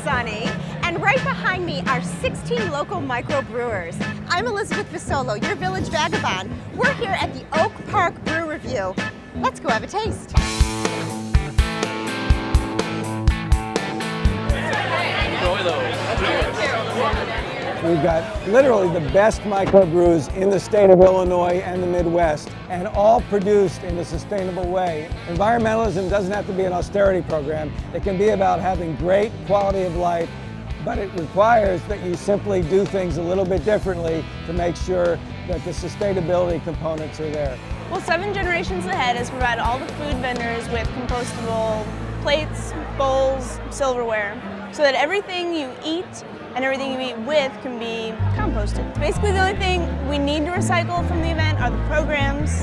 sunny, and right behind me are 16 local microbrewers. I'm Elizabeth Visolo, your village vagabond. We're here at the Oak Park Brew Review. Let's go have a taste. Enjoy those. We've got literally the best microbrews in the state of Illinois and the Midwest, and all produced in a sustainable way. Environmentalism doesn't have to be an austerity program. It can be about having great quality of life, but it requires that you simply do things a little bit differently to make sure that the sustainability components are there. Well, 7 Generations Ahead has provided all the food vendors with compostable plates, bowls, silverware, so that everything you eat and everything you eat with can be composted. Basically, the only thing we need to recycle from the event are the programs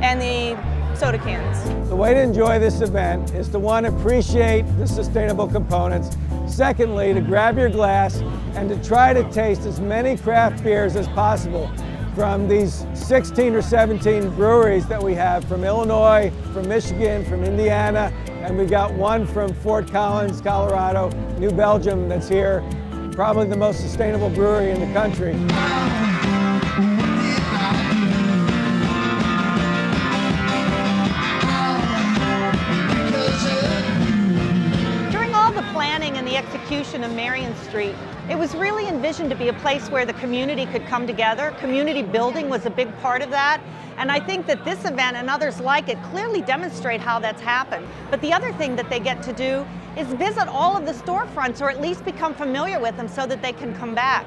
and the soda cans. The way to enjoy this event is to, one, appreciate the sustainable components. Secondly, to grab your glass and to try to taste as many craft beers as possible from these 16 or 17 breweries that we have from Illinois, from Michigan, from Indiana, and we've got one from Fort Collins, Colorado, New Belgium that's here. Probably the most sustainable brewery in the country. During all the planning and the execution of Marion Street, it was really envisioned to be a place where the community could come together. Community building was a big part of that. And I think that this event and others like it clearly demonstrate how that's happened. But the other thing that they get to do is visit all of the storefronts, or at least become familiar with them so that they can come back.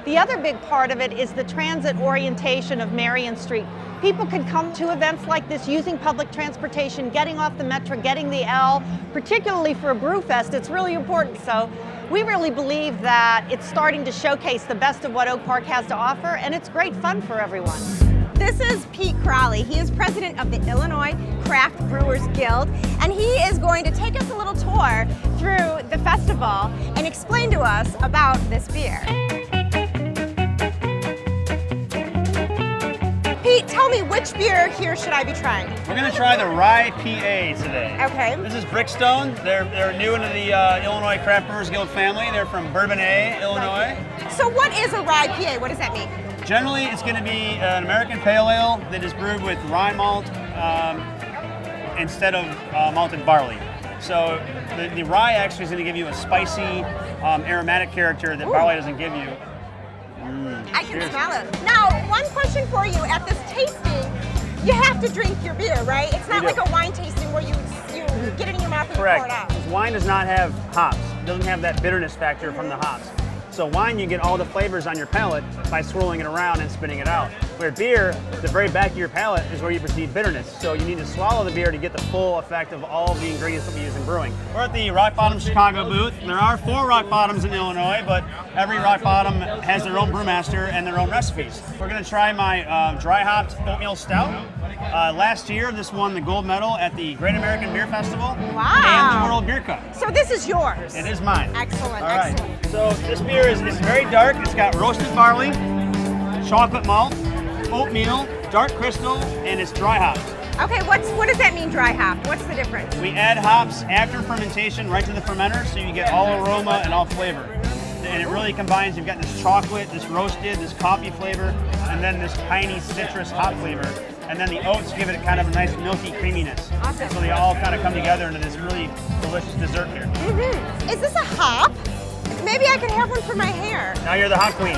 The other big part of it is the transit orientation of Marion Street. People can come to events like this using public transportation, getting off the Metro, getting the L, particularly for a brew fest. It's really important. So we really believe that it's starting to showcase the best of what Oak Park has to offer, and it's great fun for everyone. This is Pete Crowley. He is president of the Illinois Craft Brewers Guild, and he is going to take us a little tour through the festival and explain to us about this beer. Pete, tell me, which beer here should I be trying? We're going to try the Rye PA today. Okay. This is Brickstone. They're new into the Illinois Craft Brewers Guild family. They're from Bourbonnais, Illinois. So what is a Rye PA? What does that mean? Generally, it's going to be an American pale ale that is brewed with rye malt instead of malted barley. So the rye actually is going to give you a spicy, aromatic character that barley doesn't give you. I can smell it. Now, one question for you. At this tasting, you have to drink your beer, right? It's not like a wine tasting where you get it in your mouth and Correct. you pour it out. Because wine does not have hops. It doesn't have that bitterness factor from the hops. So wine, you get all the flavors on your palate by swirling it around and spitting it out. Where beer, the very back of your palate is where you perceive bitterness. So you need to swallow the beer to get the full effect of all of the ingredients that we use in brewing. We're at the Rock Bottom Chicago booth. There are 4 Rock Bottoms in Illinois, but every Rock Bottom has their own brewmaster and their own recipes. We're gonna try my dry hopped oatmeal stout. Last year, this won the gold medal at the Great American Beer Festival and the World Beer Cup. So this is yours? It is mine. Excellent, All right. excellent. So this beer is very dark. It's got roasted barley, chocolate malt, oatmeal, dark crystal, and it's dry hopped. Okay, what does that mean, dry hop? What's the difference? We add hops after fermentation right to the fermenter, so you get all aroma and all flavor. And it really combines, you've got this chocolate, this roasted, this coffee flavor, and then this piney citrus hop flavor. And then the oats give it kind of a nice milky creaminess. Awesome. So they all kind of come together into this really delicious dessert here. Is this a hop? Maybe I could have one for my hair. Now you're the hop queen.